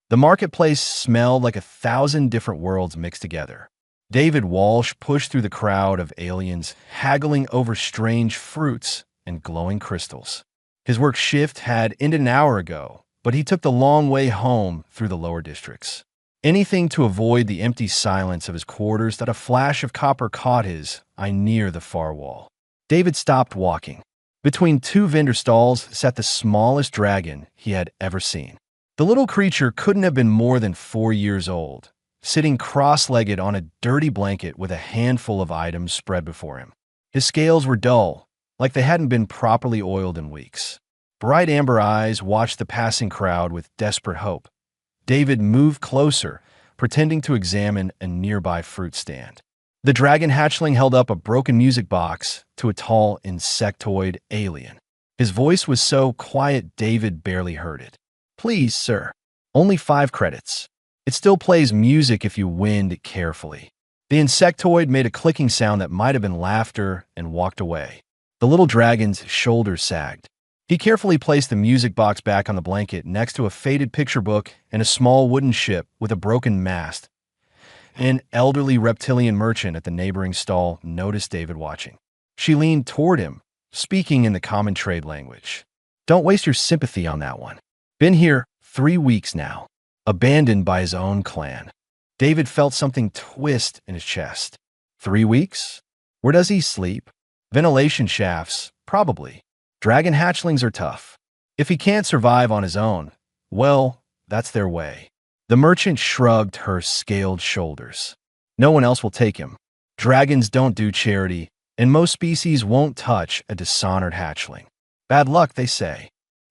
The marketplace smelled like 1,000 different worlds mixed together. David Walsh pushed through the crowd of aliens, haggling over strange fruits and glowing crystals. His work shift had ended an hour ago, but he took the long way home through the lower districts. Anything to avoid the empty silence of his quarters that a flash of copper caught his eye near the far wall. David stopped walking. Between two vendor stalls sat the smallest dragon he had ever seen. The little creature couldn't have been more than 4 years old, sitting cross-legged on a dirty blanket with a handful of items spread before him. His scales were dull, like they hadn't been properly oiled in weeks. Bright amber eyes watched the passing crowd with desperate hope. David moved closer, pretending to examine a nearby fruit stand. The dragon hatchling held up a broken music box to a tall insectoid alien. His voice was so quiet David barely heard it. "Please, sir. Only 5 credits. It still plays music if you wind it carefully." The insectoid made a clicking sound that might have been laughter and walked away. The little dragon's shoulders sagged. He carefully placed the music box back on the blanket next to a faded picture book and a small wooden ship with a broken mast. An elderly reptilian merchant at the neighboring stall noticed David watching. She leaned toward him, speaking in the common trade language. "Don't waste your sympathy on that one. Been here 3 weeks now. Abandoned by his own clan." David felt something twist in his chest. 3 weeks? Where does he sleep? Ventilation shafts, probably. Dragon hatchlings are tough. If he can't survive on his own, well, that's their way. The merchant shrugged her scaled shoulders. No one else will take him. Dragons don't do charity, and most species won't touch a dishonored hatchling. Bad luck, they say.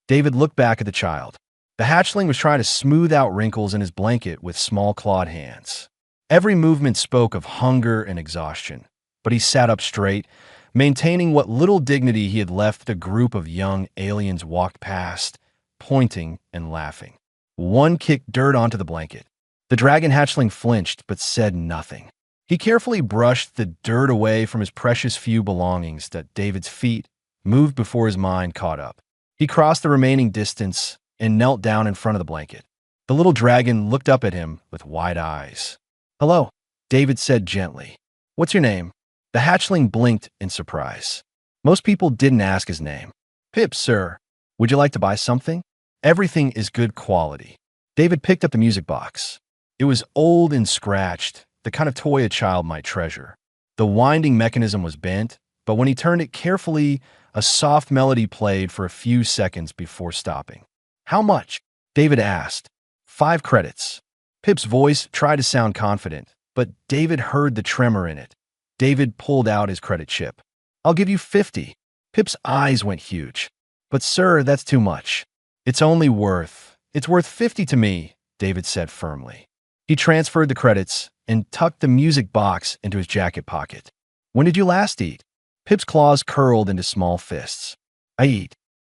David looked back at the child. The hatchling was trying to smooth out wrinkles in his blanket with small clawed hands. Every movement spoke of hunger and exhaustion, but he sat up straight, maintaining what little dignity he had left. A group of young aliens walked past, pointing and laughing. One kicked dirt onto the blanket. The dragon hatchling flinched but said nothing. He carefully brushed the dirt away from his precious few belongings that David's feet moved before his mind caught up. He crossed the remaining distance and knelt down in front of the blanket. The little dragon looked up at him with wide eyes. "Hello," David said gently. "What's your name?" The hatchling blinked in surprise. Most people didn't ask his name. "Pip, sir. Would you like to buy something?" "Everything is good quality." David picked up the music box. It was old and scratched, the kind of toy a child might treasure. The winding mechanism was bent, but when he turned it carefully, a soft melody played for a few seconds before stopping. "How much?" David asked. 5 credits. Pip's voice tried to sound confident, but David heard the tremor in it. David pulled out his credit chip. "I'll give you 50. Pip's eyes went huge. "But sir, that's too much." It's worth 50 to me," David said firmly. He transferred the credits and tucked the music box into his jacket pocket. "When did you last eat?" Pip's claws curled into small fists.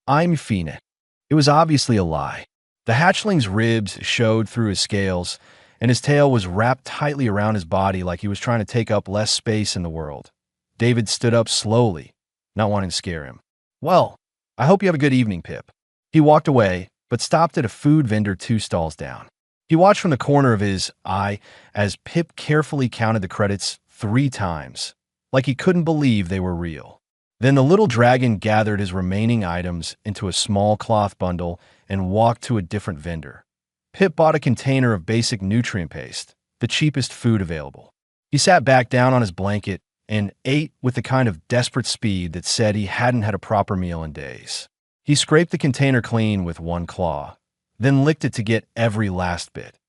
I'm Fina." It was obviously a lie. The hatchling's ribs showed through his scales, and his tail was wrapped tightly around his body like he was trying to take up less space in the world. David stood up slowly, not wanting to scare him. "Well, I hope you have a good evening, Pip." He walked away, but stopped at a food vendor 2 stalls down. He watched from the corner of his eye as Pip carefully counted the credits 3 times, like he couldn't believe they were real. Then the little dragon gathered his remaining items into a small cloth bundle and walked to a different vendor. Pip bought a container of basic nutrient paste, the cheapest food available. He sat back down on his blanket and ate with the kind of desperate speed that said he hadn't had a proper meal in days. He scraped the container clean with 1 claw, then licked it to get every last bit.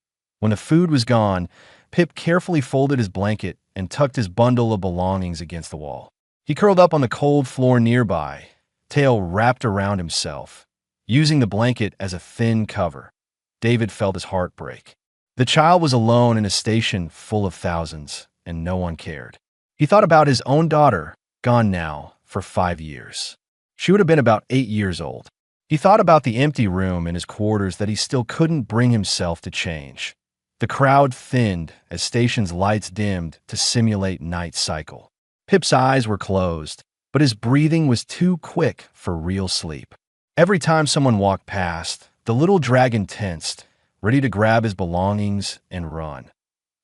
When the food was gone, Pip carefully folded his blanket and tucked his bundle of belongings against the wall. He curled up on the cold floor nearby, tail wrapped around himself, using the blanket as a thin cover. David felt his heart break. The child was alone in a station full of thousands, and no one cared. He thought about his own daughter, gone now for 5 years. She would have been about 8 years old. He thought about the empty room in his quarters that he still couldn't bring himself to change. The crowd thinned as station's lights dimmed to simulate night cycle. Pip's eyes were closed, but his breathing was too quick for real sleep. Every time someone walked past, the little dragon tensed, ready to grab his belongings and run.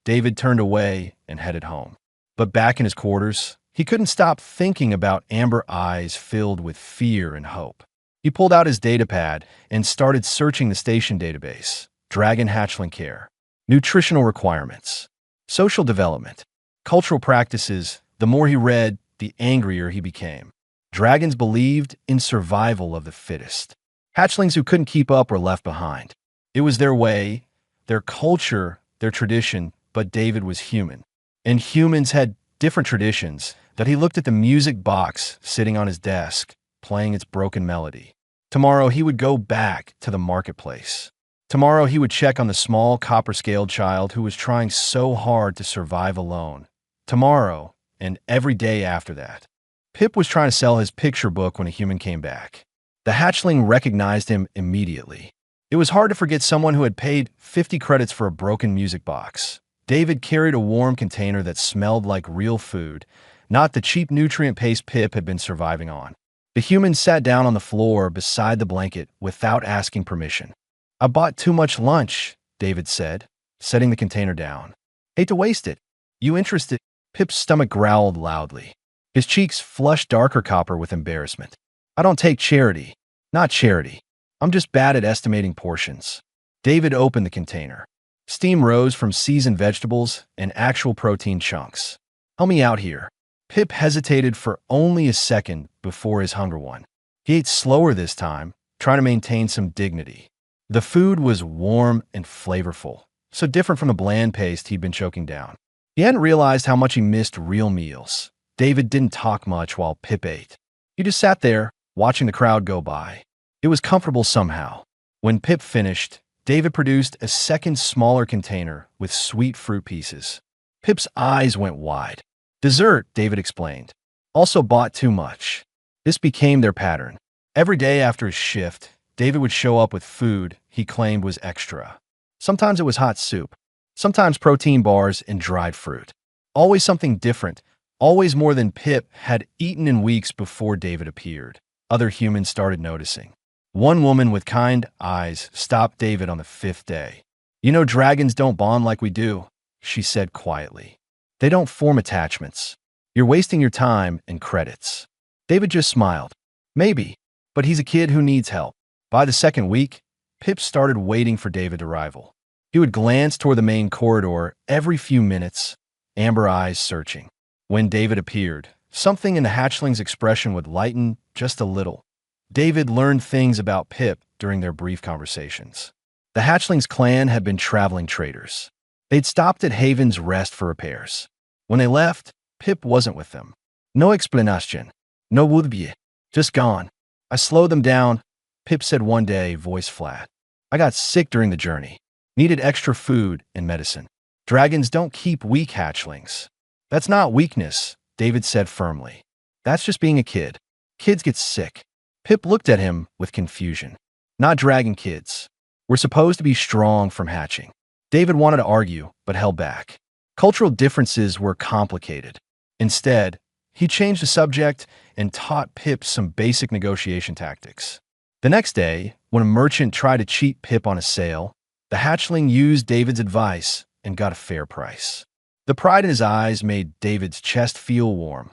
David turned away and headed home. But back in his quarters, he couldn't stop thinking about amber eyes filled with fear and hope. He pulled out his datapad and started searching the station database. Dragon hatchling care, nutritional requirements, social development, cultural practices. The more he read, the angrier he became. Dragons believed in survival of the fittest. Hatchlings who couldn't keep up were left behind. It was their way, their culture, their tradition, but David was human. And humans had different traditions. That he looked at the music box sitting on his desk, playing its broken melody. Tomorrow he would go back to the marketplace. Tomorrow he would check on the small copper-scaled child who was trying so hard to survive alone. Tomorrow, and every day after that. Pip was trying to sell his picture book when a human came back. The hatchling recognized him immediately. It was hard to forget someone who had paid 50 credits for a broken music box. David carried a warm container that smelled like real food, not the cheap nutrient paste Pip had been surviving on. The human sat down on the floor beside the blanket without asking permission. "I bought too much lunch," David said, setting the container down. "Hate to waste it. You interested?" Pip's stomach growled loudly. His cheeks flushed darker copper with embarrassment. "I don't take charity. Not charity. I'm just bad at estimating portions." David opened the container. Steam rose from seasoned vegetables and actual protein chunks. "Help me out here." Pip hesitated for only a second before his hunger won. He ate slower this time, trying to maintain some dignity. The food was warm and flavorful, so different from the bland paste he'd been choking down. He hadn't realized how much he missed real meals. David didn't talk much while Pip ate. He just sat there, watching the crowd go by. It was comfortable somehow. When Pip finished, David produced a second smaller container with sweet fruit pieces. Pip's eyes went wide. "Dessert," David explained. "Also bought too much." This became their pattern. Every day after his shift, David would show up with food he claimed was extra. Sometimes it was hot soup, sometimes protein bars and dried fruit. Always something different, always more than Pip had eaten in weeks before David appeared. Other humans started noticing. One woman with kind eyes stopped David on the 5th day. "You know, dragons don't bond like we do," she said quietly. "They don't form attachments. You're wasting your time and credits." David just smiled. "Maybe, but he's a kid who needs help." By the 2nd week, Pip started waiting for David's arrival. He would glance toward the main corridor every few minutes, amber eyes searching. When David appeared, something in the hatchling's expression would lighten just a little. David learned things about Pip during their brief conversations. The hatchling's clan had been traveling traders. They'd stopped at Haven's Rest for repairs. When they left, Pip wasn't with them. No explanation. No would-be. Just gone. "I slowed them down," Pip said one day, voice flat. "I got sick during the journey. Needed extra food and medicine. Dragons don't keep weak hatchlings." "That's not weakness," David said firmly. "That's just being a kid. Kids get sick." Pip looked at him with confusion. "Not dragon kids. We're supposed to be strong from hatching." David wanted to argue, but held back. Cultural differences were complicated. Instead, he changed the subject and taught Pip some basic negotiation tactics. The next day, when a merchant tried to cheat Pip on a sale, the hatchling used David's advice and got a fair price. The pride in his eyes made David's chest feel warm.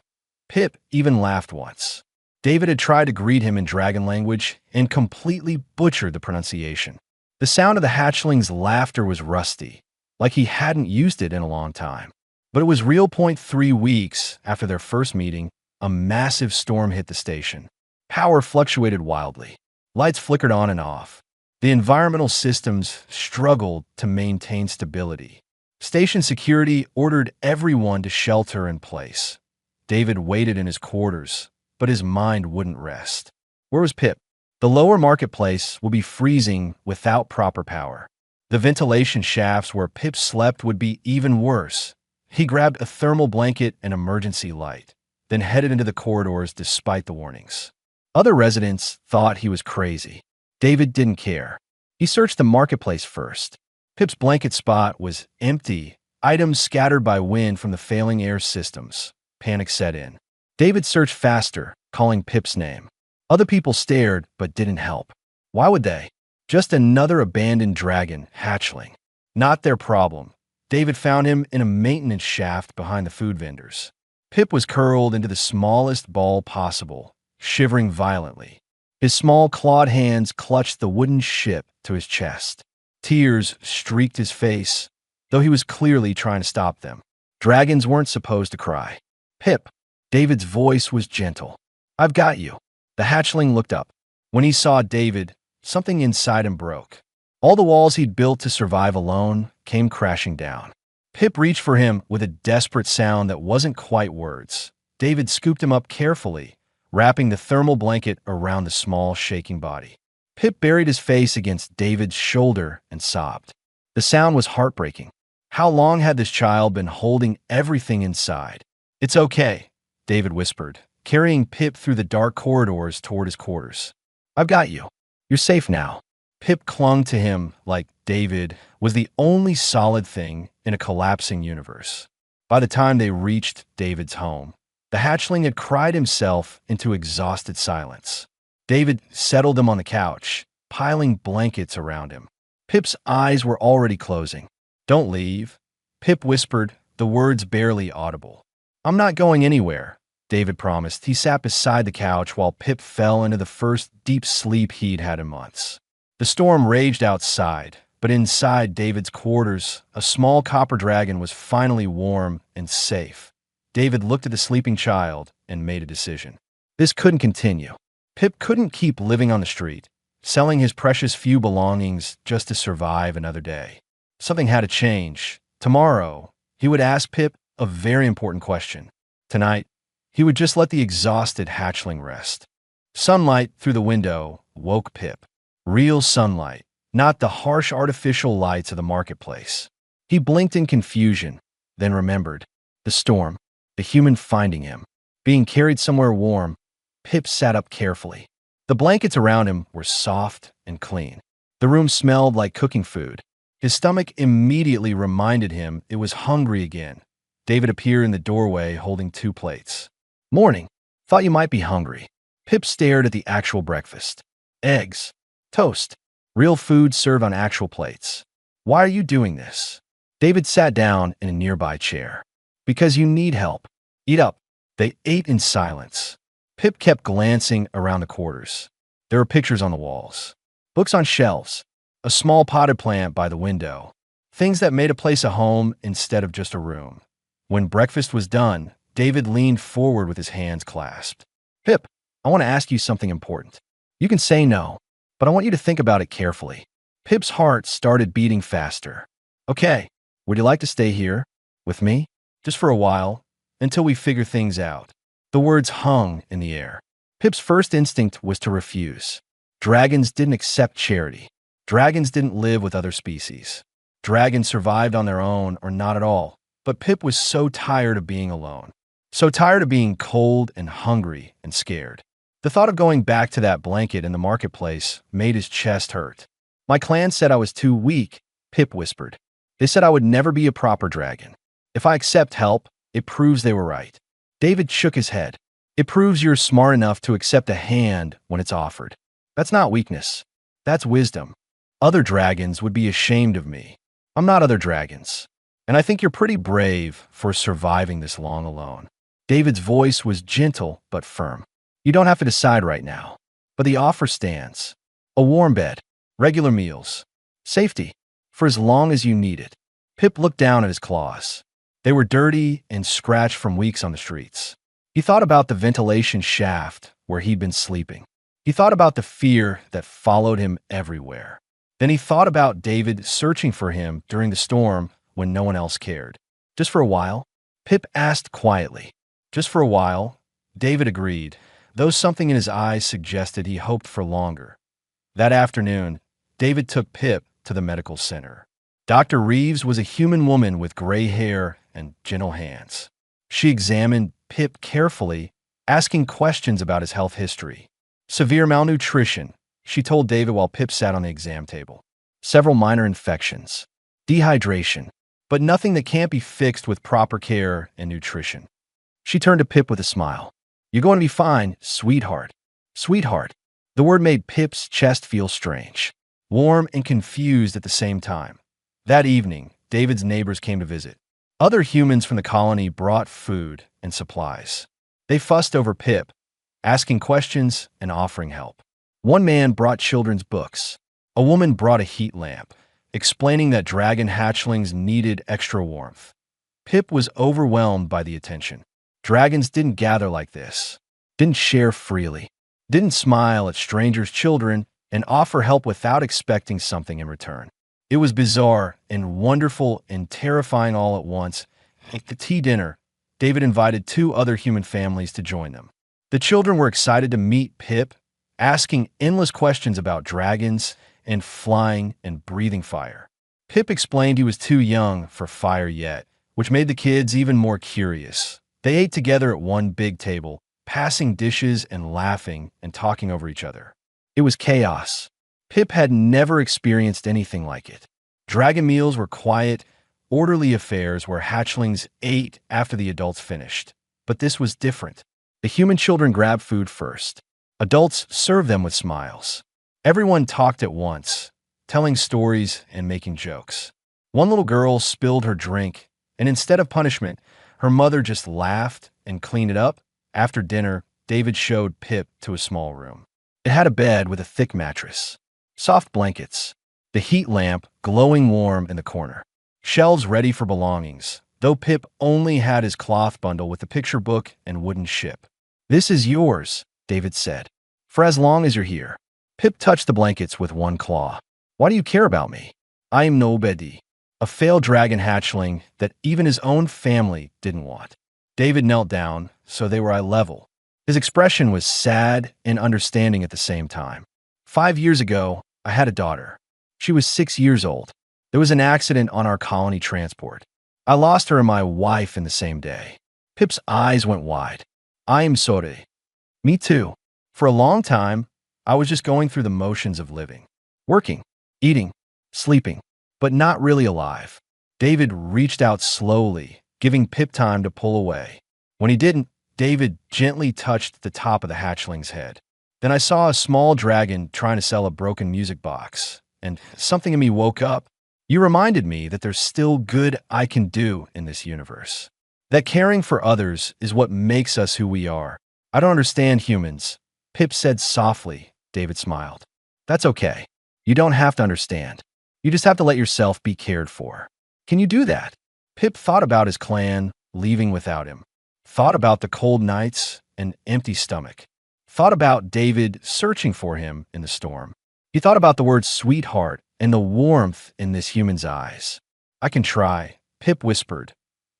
Pip even laughed once. David had tried to greet him in dragon language and completely butchered the pronunciation. The sound of the hatchling's laughter was rusty, like he hadn't used it in a long time. But it was real. 3 weeks after their first meeting, a massive storm hit the station. Power fluctuated wildly. Lights flickered on and off. The environmental systems struggled to maintain stability. Station security ordered everyone to shelter in place. David waited in his quarters, but his mind wouldn't rest. Where was Pip? The lower marketplace would be freezing without proper power. The ventilation shafts where Pip slept would be even worse. He grabbed a thermal blanket and emergency light, then headed into the corridors despite the warnings. Other residents thought he was crazy. David didn't care. He searched the marketplace first. Pip's blanket spot was empty, items scattered by wind from the failing air systems. Panic set in. David searched faster, calling Pip's name. Other people stared but didn't help. Why would they? Just another abandoned dragon hatchling. Not their problem. David found him in a maintenance shaft behind the food vendors. Pip was curled into the smallest ball possible, shivering violently. His small clawed hands clutched the wooden ship to his chest. Tears streaked his face, though he was clearly trying to stop them. Dragons weren't supposed to cry. Pip. David's voice was gentle. I've got you. The hatchling looked up. When he saw David, something inside him broke. All the walls he'd built to survive alone came crashing down. Pip reached for him with a desperate sound that wasn't quite words. David scooped him up carefully, wrapping the thermal blanket around the small, shaking body. Pip buried his face against David's shoulder and sobbed. The sound was heartbreaking. How long had this child been holding everything inside? It's okay, David whispered, carrying Pip through the dark corridors toward his quarters. I've got you. You're safe now. Pip clung to him like David was the only solid thing in a collapsing universe. By the time they reached David's home, the hatchling had cried himself into exhausted silence. David settled him on the couch, piling blankets around him. Pip's eyes were already closing. Don't leave, Pip whispered, the words barely audible. I'm not going anywhere, David promised. He sat beside the couch while Pip fell into the first deep sleep he'd had in months. The storm raged outside, but inside David's quarters, a small copper dragon was finally warm and safe. David looked at the sleeping child and made a decision. This couldn't continue. Pip couldn't keep living on the street, selling his precious few belongings just to survive another day. Something had to change. Tomorrow, he would ask Pip a very important question. Tonight, he would just let the exhausted hatchling rest. Sunlight through the window woke Pip. Real sunlight, not the harsh artificial lights of the marketplace. He blinked in confusion, then remembered. The storm, the human finding him, being carried somewhere warm. Pip sat up carefully. The blankets around him were soft and clean. The room smelled like cooking food. His stomach immediately reminded him it was hungry again. David appeared in the doorway holding 2 plates. Morning. Thought you might be hungry. Pip stared at the actual breakfast. Eggs. Toast. Real food served on actual plates. Why are you doing this? David sat down in a nearby chair. Because you need help. Eat up. They ate in silence. Pip kept glancing around the quarters. There were pictures on the walls. Books on shelves. A small potted plant by the window. Things that made a place a home instead of just a room. When breakfast was done, David leaned forward with his hands clasped. Pip, I want to ask you something important. You can say no, but I want you to think about it carefully. Pip's heart started beating faster. Okay, would you like to stay here with me? Just for a while, until we figure things out. The words hung in the air. Pip's first instinct was to refuse. Dragons didn't accept charity. Dragons didn't live with other species. Dragons survived on their own or not at all. But Pip was so tired of being alone. So tired of being cold and hungry and scared. The thought of going back to that blanket in the marketplace made his chest hurt. My clan said I was too weak, Pip whispered. They said I would never be a proper dragon. If I accept help, it proves they were right. David shook his head. It proves you're smart enough to accept a hand when it's offered. That's not weakness. That's wisdom. Other dragons would be ashamed of me. I'm not other dragons. And I think you're pretty brave for surviving this long alone. David's voice was gentle but firm. You don't have to decide right now. But the offer stands. A warm bed, regular meals, safety, for as long as you need it. Pip looked down at his claws. They were dirty and scratched from weeks on the streets. He thought about the ventilation shaft where he'd been sleeping. He thought about the fear that followed him everywhere. Then he thought about David searching for him during the storm when no one else cared. Just for a while? Pip asked quietly. Just for a while, David agreed, though something in his eyes suggested he hoped for longer. That afternoon, David took Pip to the medical center. Dr. Reeves was a human woman with gray hair and gentle hands. She examined Pip carefully, asking questions about his health history. Severe malnutrition, she told David while Pip sat on the exam table. Several minor infections. Dehydration, but nothing that can't be fixed with proper care and nutrition. She turned to Pip with a smile. You're going to be fine, sweetheart. Sweetheart. The word made Pip's chest feel strange. warm and confused at the same time. That evening, David's neighbors came to visit. Other humans from the colony brought food and supplies. They fussed over Pip, asking questions and offering help. One man brought children's books. A woman brought a heat lamp, explaining that dragon hatchlings needed extra warmth. Pip was overwhelmed by the attention. Dragons didn't gather like this, didn't share freely, didn't smile at strangers' children and offer help without expecting something in return. It was bizarre and wonderful and terrifying all at once. At the tea dinner, David invited 2 other human families to join them. The children were excited to meet Pip, asking endless questions about dragons and flying and breathing fire. Pip explained he was too young for fire yet, which made the kids even more curious. They ate together at one big table, passing dishes and laughing and talking over each other. It was chaos. Pip had never experienced anything like it. Dragon meals were quiet, orderly affairs where hatchlings ate after the adults finished. But this was different. The human children grabbed food first. Adults served them with smiles. Everyone talked at once, telling stories and making jokes. One little girl spilled her drink, and instead of punishment, her mother just laughed and cleaned it up. After dinner, David showed Pip to a small room. It had a bed with a thick mattress, soft blankets, the heat lamp glowing warm in the corner, shelves ready for belongings, though Pip only had his cloth bundle with a picture book and wooden ship. "This is yours," David said, "for as long as you're here." Pip touched the blankets with one claw. "Why do you care about me? I am nobody," a failed dragon hatchling that even his own family didn't want. David knelt down, so they were eye level. His expression was sad and understanding at the same time. 5 years ago, I had a daughter. She was 6 years old. There was an accident on our colony transport. I lost her and my wife in the same day. Pip's eyes went wide. "I am sorry." "Me too. For a long time, I was just going through the motions of living. Working, eating, sleeping, but not really alive." David reached out slowly, giving Pip time to pull away. When he didn't, David gently touched the top of the hatchling's head. Then I saw a small dragon trying to sell a broken music box, and something in me woke up. "You reminded me that there's still good I can do in this universe. That caring for others is what makes us who we are. I don't understand humans," Pip said softly. David smiled. "That's okay. You don't have to understand. You just have to let yourself be cared for. Can you do that?" Pip thought about his clan leaving without him, thought about the cold nights and empty stomach, thought about David searching for him in the storm. He thought about the word sweetheart and the warmth in this human's eyes. "I can try," Pip whispered.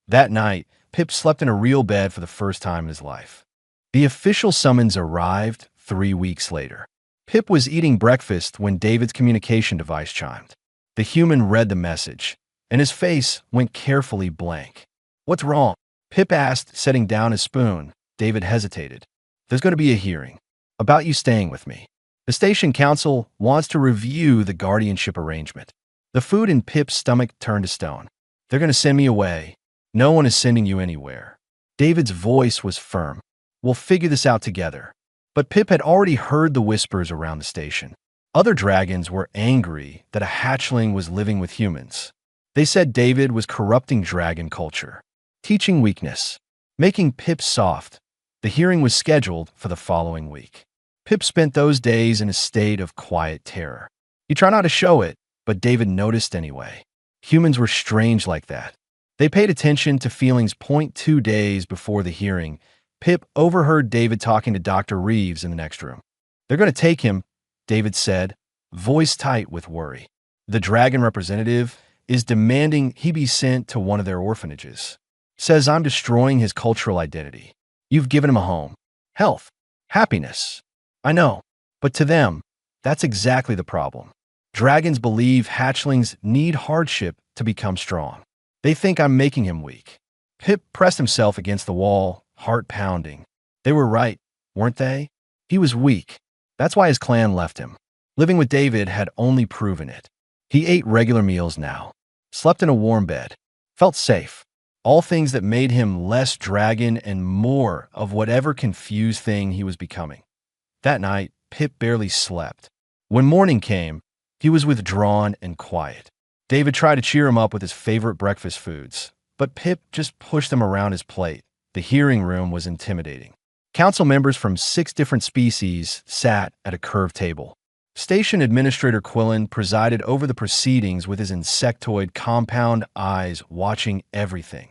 That night, Pip slept in a real bed for the first time in his life. The official summons arrived 3 weeks later. Pip was eating breakfast when David's communication device chimed. The human read the message, and his face went carefully blank. "What's wrong?" Pip asked, setting down his spoon. David hesitated. "There's going to be a hearing about you staying with me. The station council wants to review the guardianship arrangement." The food in Pip's stomach turned to stone. "They're going to send me away. No one is sending you anywhere." David's voice was firm. "We'll figure this out together." But Pip had already heard the whispers around the station. Other dragons were angry that a hatchling was living with humans. They said David was corrupting dragon culture, teaching weakness, making Pip soft. The hearing was scheduled for the following week. Pip spent those days in a state of quiet terror. He tried not to show it, but David noticed anyway. Humans were strange like that. They paid attention to feelings. 2 days before the hearing, Pip overheard David talking to Dr. Reeves in the next room. "They're going to take him," David said, voice tight with worry. "The dragon representative is demanding he be sent to one of their orphanages. Says I'm destroying his cultural identity. You've given him a home, health, happiness. I know, but to them, that's exactly the problem. Dragons believe hatchlings need hardship to become strong. They think I'm making him weak." Pip pressed himself against the wall, heart pounding. They were right, weren't they? He was weak. That's why his clan left him. Living with David had only proven it. He ate regular meals now, slept in a warm bed, felt safe. All things that made him less dragon and more of whatever confused thing he was becoming. That night, Pip barely slept. When morning came, He was withdrawn and quiet. David tried to cheer him up with his favorite breakfast foods, but Pip just pushed them around his plate. The hearing room was intimidating. Council members from 6 different species sat at a curved table. Station Administrator Quillen presided over the proceedings with his insectoid compound eyes watching everything.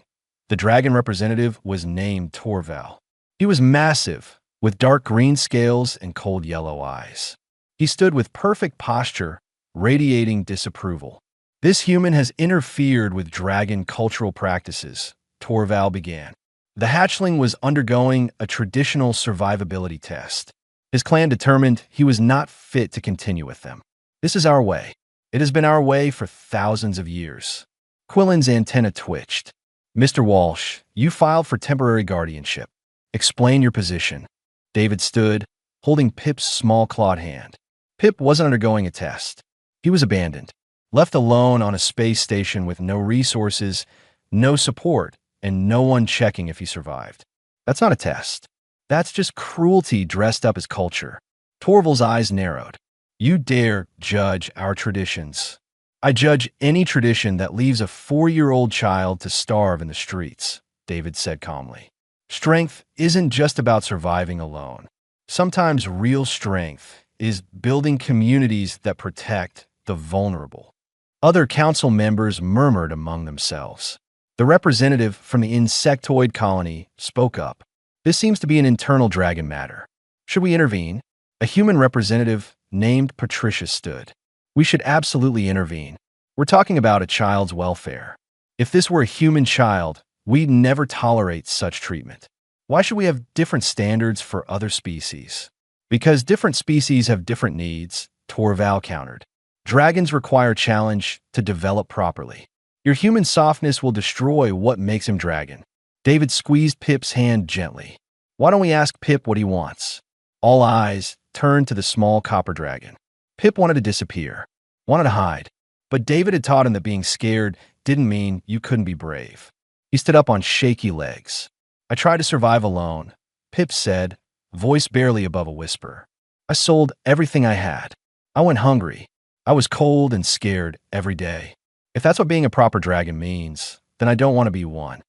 The dragon representative was named Torval. He was massive, with dark green scales and cold yellow eyes. He stood with perfect posture, radiating disapproval. "This human has interfered with dragon cultural practices," Torval began. The hatchling was undergoing a traditional survivability test. His clan determined he was not fit to continue with them. "This is our way. It has been our way for thousands of years." Quillen's antenna twitched. "Mr. Walsh, you filed for temporary guardianship. Explain your position." David stood, holding Pip's small clawed hand. Pip wasn't undergoing a test. He was abandoned, left alone on a space station with no resources, no support, and no one checking if he survived. That's not a test. That's just cruelty dressed up as culture. Torval's eyes narrowed. "You dare judge our traditions." "I judge any tradition that leaves a 4-year-old child to starve in the streets," David said calmly. "Strength isn't just about surviving alone. Sometimes real strength is building communities that protect the vulnerable." Other council members murmured among themselves. The representative from the insectoid colony spoke up. "This seems to be an internal dragon matter. Should we intervene?" A human representative named Patricia stood. "We should absolutely intervene. We're talking about a child's welfare. If this were a human child, we'd never tolerate such treatment. Why should we have different standards for other species?" "Because different species have different needs," Torval countered. "Dragons require challenge to develop properly. Your human softness will destroy what makes him dragon." David squeezed Pip's hand gently. "Why don't we ask Pip what he wants?" All eyes turned to the small copper dragon. Pip wanted to disappear, wanted to hide. But David had taught him that being scared didn't mean you couldn't be brave. He stood up on shaky legs. "I tried to survive alone," Pip said, voice barely above a whisper. "I sold everything I had. I went hungry. I was cold and scared every day. If that's what being a proper dragon means, then I don't want to be one."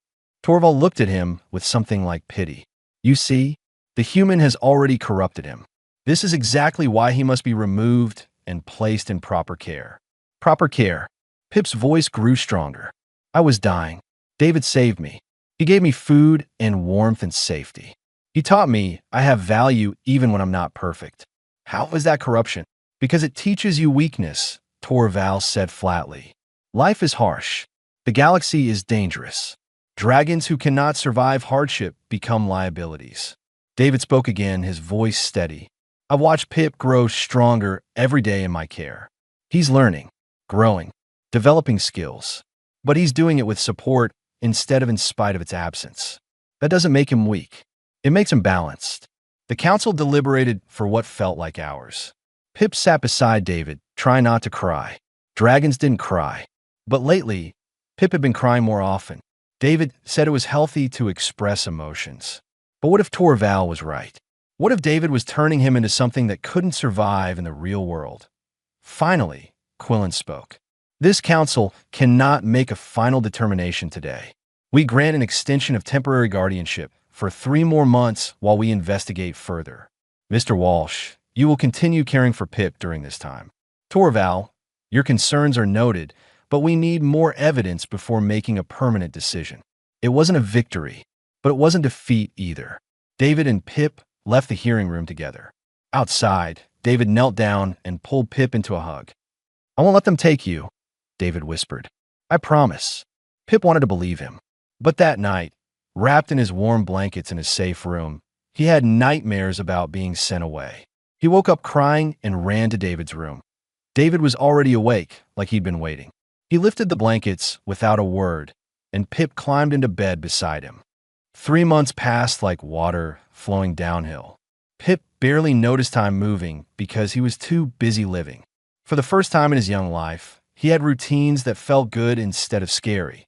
Torval looked at him with something like pity. "You see, the human has already corrupted him. This is exactly why he must be removed and placed in proper care." "Proper care." Pip's voice grew stronger. "I was dying. David saved me. He gave me food and warmth and safety. He taught me I have value even when I'm not perfect." "How is that corruption?" "Because it teaches you weakness," Torval said flatly. "Life is harsh. The galaxy is dangerous. Dragons who cannot survive hardship become liabilities." David spoke again, his voice steady. "I've watched Pip grow stronger every day in my care. He's learning, growing, developing skills. But he's doing it with support instead of in spite of its absence. That doesn't make him weak. It makes him balanced." The council deliberated for what felt like hours. Pip sat beside David, trying not to cry. Dragons didn't cry. But lately, Pip had been crying more often. David said it was healthy to express emotions. But what if Torval was right? What if David was turning him into something that couldn't survive in the real world? Finally, Quillen spoke. "This council cannot make a final determination today. We grant an extension of temporary guardianship for 3 more months while we investigate further. Mr. Walsh, you will continue caring for Pip during this time. Torval, your concerns are noted, but we need more evidence before making a permanent decision." It wasn't a victory, but it wasn't defeat either. David and Pip left the hearing room together. Outside, David knelt down and pulled Pip into a hug. "I won't let them take you," David whispered. "I promise." Pip wanted to believe him. But that night, wrapped in his warm blankets in his safe room, he had nightmares about being sent away. He woke up crying and ran to David's room. David was already awake, like he'd been waiting. He lifted the blankets without a word, and Pip climbed into bed beside him. 3 months passed like water flowing downhill. Pip barely noticed time moving because he was too busy living. For the first time in his young life, he had routines that felt good instead of scary.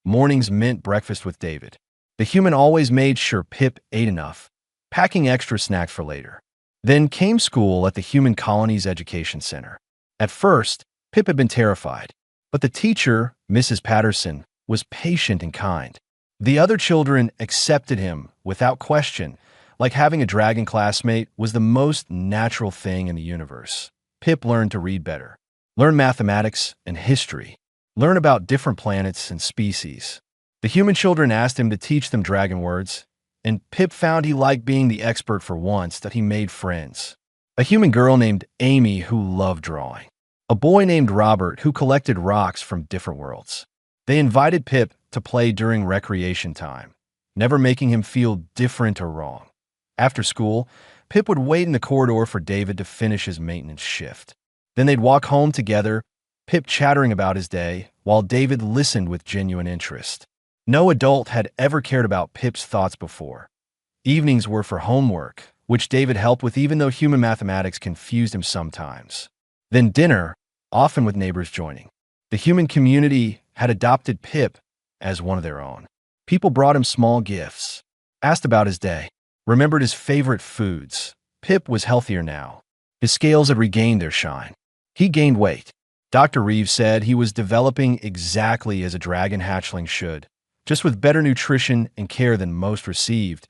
Mornings meant breakfast with David. The human always made sure Pip ate enough, packing extra snacks for later. Then came school at the Human Colony's Education Center. At first, Pip had been terrified, but the teacher, Mrs. Patterson, was patient and kind. The other children accepted him without question, like having a dragon classmate was the most natural thing in the universe. Pip learned to read better, learn mathematics and history, learn about different planets and species. The human children asked him to teach them dragon words, and Pip found he liked being the expert for once that he made friends. A human girl named Amy who loved drawing. A boy named Robert who collected rocks from different worlds. They invited Pip to play during recreation time, never making him feel different or wrong. After school, Pip would wait in the corridor for David to finish his maintenance shift. Then they'd walk home together, Pip chattering about his day, while David listened with genuine interest. No adult had ever cared about Pip's thoughts before. Evenings were for homework, which David helped with even though human mathematics confused him sometimes. Then dinner, often with neighbors joining. The human community had adopted Pip as one of their own. People brought him small gifts, asked about his day, remembered his favorite foods. Pip was healthier now. His scales had regained their shine. He gained weight. Dr. Reeves said he was developing exactly as a dragon hatchling should, just with better nutrition and care than most received.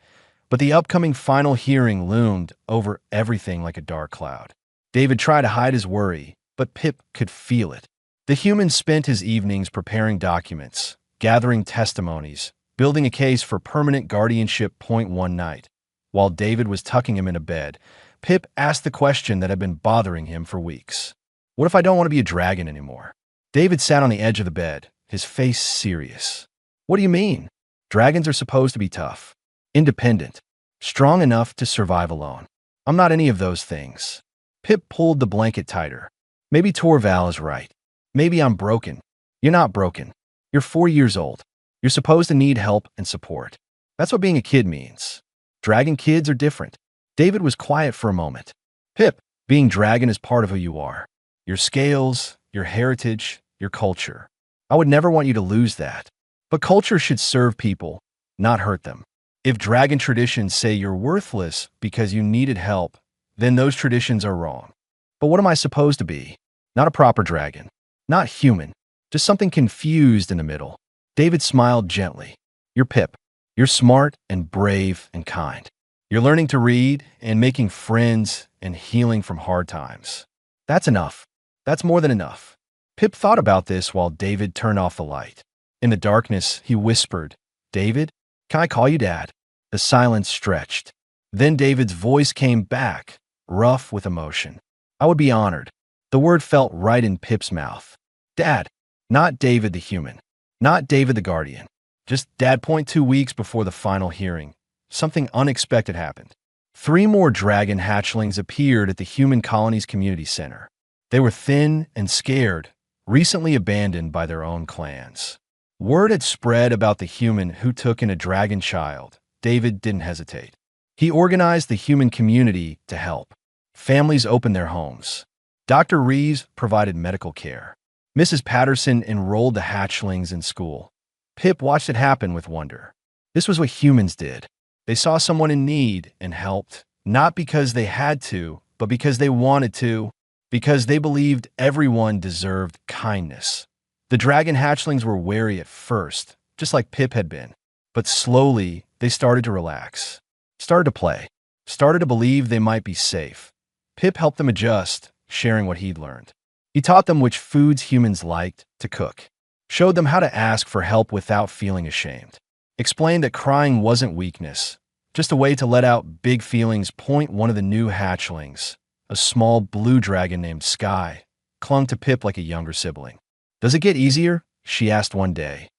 But the upcoming final hearing loomed over everything like a dark cloud. David tried to hide his worry, but Pip could feel it. The human spent his evenings preparing documents, gathering testimonies, building a case for permanent guardianship. One night, while David was tucking him in a bed, Pip asked the question that had been bothering him for weeks. What if I don't want to be a dragon anymore? David sat on the edge of the bed, his face serious. What do you mean? Dragons are supposed to be tough, independent, strong enough to survive alone. I'm not any of those things. Pip pulled the blanket tighter. Maybe Torval is right. Maybe I'm broken. You're not broken. You're 4 years old. You're supposed to need help and support. That's what being a kid means. Dragon kids are different. David was quiet for a moment. Pip, being dragon is part of who you are. Your scales, your heritage, your culture. I would never want you to lose that. But culture should serve people, not hurt them. If dragon traditions say you're worthless because you needed help, then those traditions are wrong. But what am I supposed to be? Not a proper dragon. Not human. Just something confused in the middle. David smiled gently. You're Pip. You're smart and brave and kind. You're learning to read and making friends and healing from hard times. That's enough. That's more than enough. Pip thought about this while David turned off the light. In the darkness, he whispered, David, can I call you Dad? The silence stretched. Then David's voice came back, rough with emotion. I would be honored. The word felt right in Pip's mouth. Dad, not David the human, not David the guardian. Just Dad. 2 weeks before the final hearing, something unexpected happened. 3 more dragon hatchlings appeared at the Human Colonies Community Center. They were thin and scared, recently abandoned by their own clans. Word had spread about the human who took in a dragon child. David didn't hesitate. He organized the human community to help. Families opened their homes. Dr. Reeves provided medical care. Mrs. Patterson enrolled the hatchlings in school. Pip watched it happen with wonder. This was what humans did. They saw someone in need and helped, not because they had to, but because they wanted to, because they believed everyone deserved kindness. The dragon hatchlings were wary at first, just like Pip had been. But slowly, they started to relax, started to play, started to believe they might be safe. Pip helped them adjust, sharing what he'd learned. He taught them which foods humans liked to cook, showed them how to ask for help without feeling ashamed, explained that crying wasn't weakness, just a way to let out big feelings. One of the new hatchlings, a small blue dragon named Sky, clung to Pip like a younger sibling. Does it get easier? She asked one day.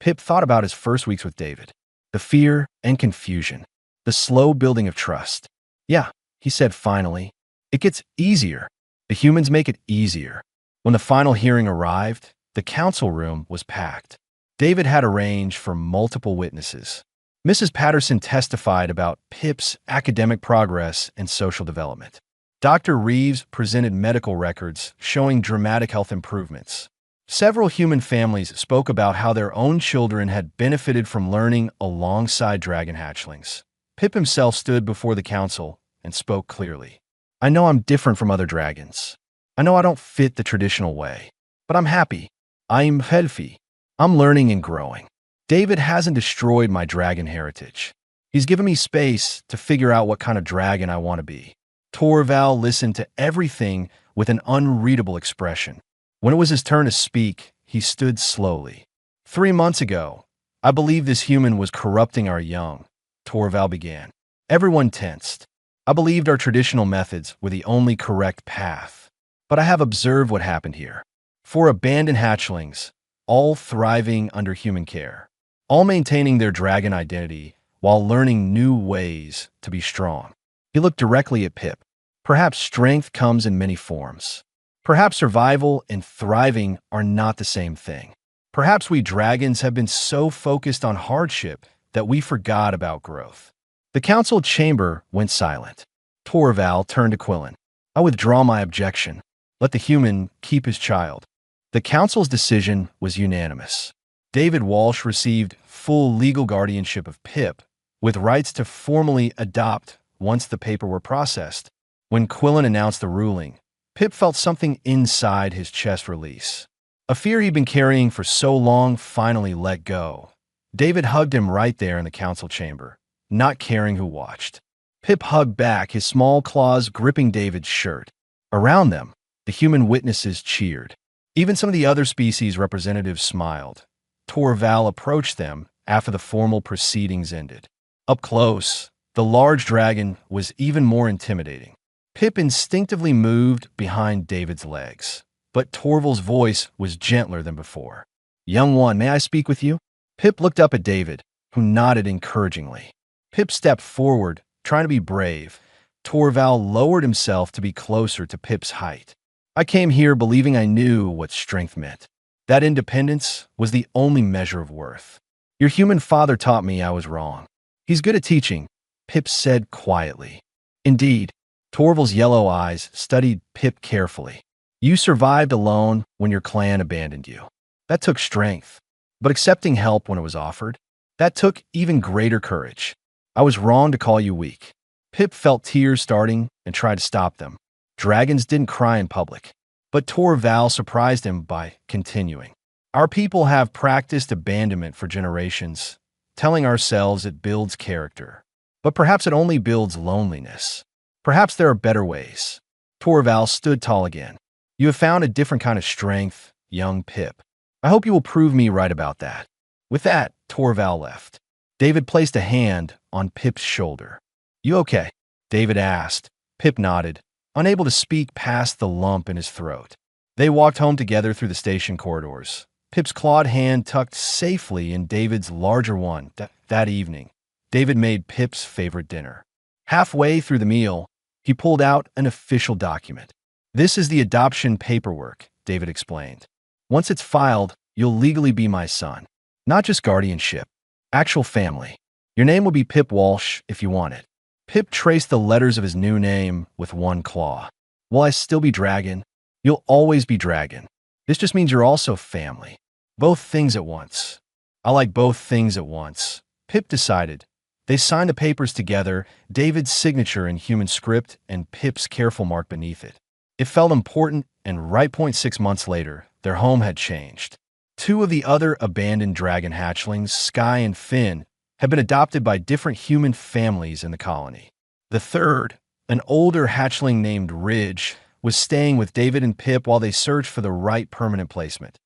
Pip thought about his first weeks with David. The fear and confusion. The slow building of trust. Yeah, he said finally. It gets easier. The humans make it easier. When the final hearing arrived, the council room was packed. David had arranged for multiple witnesses. Mrs. Patterson testified about Pip's academic progress and social development. Dr. Reeves presented medical records showing dramatic health improvements. Several human families spoke about how their own children had benefited from learning alongside dragon hatchlings. Pip himself stood before the council and spoke clearly. I know I'm different from other dragons. I know I don't fit the traditional way, but I'm happy. I'm healthy. I'm learning and growing. David hasn't destroyed my dragon heritage. He's given me space to figure out what kind of dragon I want to be. Torval listened to everything with an unreadable expression. When it was his turn to speak, he stood slowly. 3 months ago, I believed this human was corrupting our young, Torval began. Everyone tensed. I believed our traditional methods were the only correct path. But I have observed what happened here. 4 abandoned hatchlings, all thriving under human care, all maintaining their dragon identity while learning new ways to be strong. He looked directly at Pip. Perhaps strength comes in many forms. Perhaps survival and thriving are not the same thing. Perhaps we dragons have been so focused on hardship that we forgot about growth. The council chamber went silent. Torval turned to Quillen. I withdraw my objection. Let the human keep his child. The council's decision was unanimous. David Walsh received full legal guardianship of Pip, with rights to formally adopt once the paper were processed. When Quillen announced the ruling, Pip felt something inside his chest release. A fear he'd been carrying for so long finally let go. David hugged him right there in the council chamber, not caring who watched. Pip hugged back, his small claws gripping David's shirt. Around them, the human witnesses cheered. Even some of the other species representatives smiled. Torval approached them after the formal proceedings ended. Up close, the large dragon was even more intimidating. Pip instinctively moved behind David's legs, but Torval's voice was gentler than before. Young one, may I speak with you? Pip looked up at David, who nodded encouragingly. Pip stepped forward, trying to be brave. Torval lowered himself to be closer to Pip's height. I came here believing I knew what strength meant. That independence was the only measure of worth. Your human father taught me I was wrong. He's good at teaching, Pip said quietly. Indeed, Torval's yellow eyes studied Pip carefully. You survived alone when your clan abandoned you. That took strength. But accepting help when it was offered, that took even greater courage. I was wrong to call you weak. Pip felt tears starting and tried to stop them. Dragons didn't cry in public. But Torval surprised him by continuing. Our people have practiced abandonment for generations, telling ourselves it builds character. But perhaps it only builds loneliness. Perhaps there are better ways. Torval stood tall again. You have found a different kind of strength, young Pip. I hope you will prove me right about that. With that, Torval left. David placed a hand on Pip's shoulder. You okay? David asked. Pip nodded, unable to speak past the lump in his throat. They walked home together through the station corridors. Pip's clawed hand tucked safely in David's larger one. That evening, David made Pip's favorite dinner. Halfway through the meal, he pulled out an official document. This is the adoption paperwork, David explained. Once it's filed, you'll legally be my son. Not just guardianship, actual family. Your name will be Pip Walsh if you want it. Pip traced the letters of his new name with one claw. Will I still be dragon? You'll always be dragon. This just means you're also family. Both things at once. I like both things at once, Pip decided. They signed the papers together, David's signature in human script and Pip's careful mark beneath it. It felt important, and right 6 months later, their home had changed. 2 of the other abandoned dragon hatchlings, Sky and Finn, had been adopted by different human families in the colony. The third, an older hatchling named Ridge, was staying with David and Pip while they searched for the right permanent placement.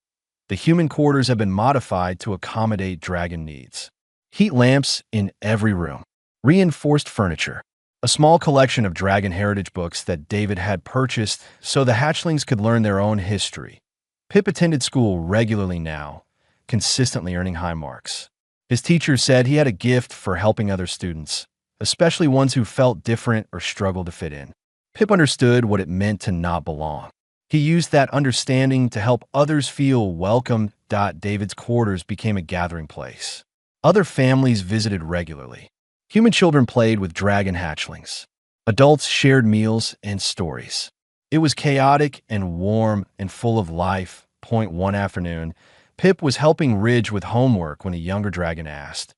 The human quarters have been modified to accommodate dragon needs. Heat lamps in every room. Reinforced furniture. A small collection of dragon heritage books that David had purchased so the hatchlings could learn their own history. Pip attended school regularly now, consistently earning high marks. His teacher said he had a gift for helping other students, especially ones who felt different or struggled to fit in. Pip understood what it meant to not belong. He used that understanding to help others feel welcome. David's quarters became a gathering place. Other families visited regularly. Human children played with dragon hatchlings. Adults shared meals and stories. It was chaotic and warm and full of life. One afternoon, Pip was helping Ridge with homework when a younger dragon asked,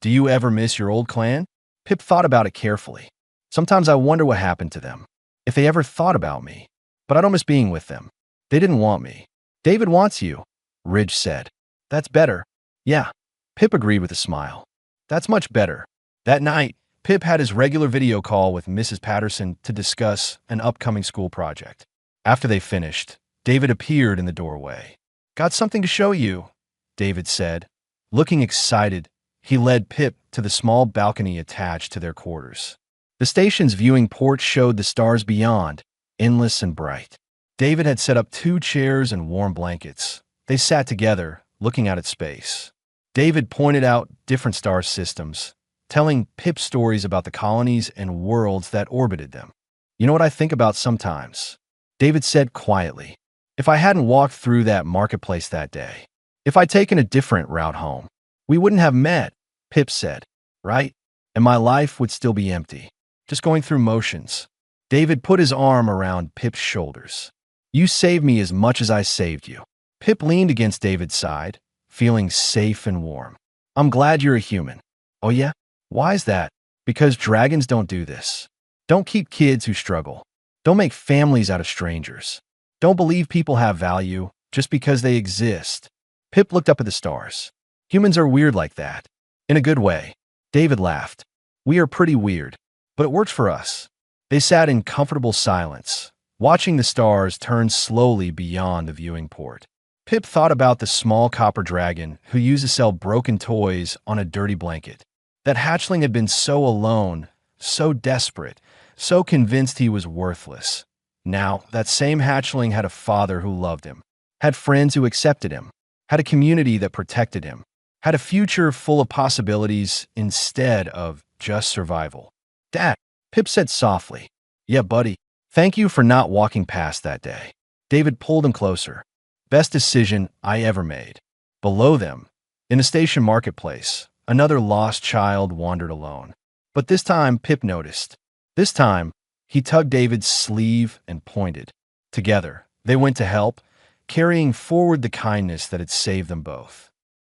"Do you ever miss your old clan?" Pip thought about it carefully. Sometimes I wonder what happened to them. If they ever thought about me. but I don't miss being with them. They didn't want me. David wants you, Ridge said. That's better. Yeah, Pip agreed with a smile. That's much better. That night, Pip had his regular video call with Mrs. Patterson to discuss an upcoming school project. After they finished, David appeared in the doorway. Got something to show you, David said. Looking excited, he led Pip to the small balcony attached to their quarters. The station's viewing porch showed the stars beyond, endless and bright. David had set up 2 chairs and warm blankets. They sat together, looking out at space. David pointed out different star systems, telling Pip stories about the colonies and worlds that orbited them. You know what I think about sometimes? David said quietly. If I hadn't walked through that marketplace that day, if I'd taken a different route home, we wouldn't have met, Pip said, right? And my life would still be empty, just going through motions. David put his arm around Pip's shoulders. You saved me as much as I saved you. Pip leaned against David's side, feeling safe and warm. I'm glad you're a human. Oh yeah? Why is that? Because dragons don't do this. Don't keep kids who struggle. Don't make families out of strangers. Don't believe people have value just because they exist. Pip looked up at the stars. Humans are weird like that. In a good way. David laughed. We are pretty weird, but it works for us. They sat in comfortable silence, watching the stars turn slowly beyond the viewing port. Pip thought about the small copper dragon who used to sell broken toys on a dirty blanket. That hatchling had been so alone, so desperate, so convinced he was worthless. Now, that same hatchling had a father who loved him, had friends who accepted him, had a community that protected him, had a future full of possibilities instead of just survival. Dad, Pip said softly. Yeah, buddy. Thank you for not walking past that day. David pulled him closer. Best decision I ever made. Below them, in a station marketplace, another lost child wandered alone. But this time, Pip noticed. This time, he tugged David's sleeve and pointed. Together, they went to help, carrying forward the kindness that had saved them both.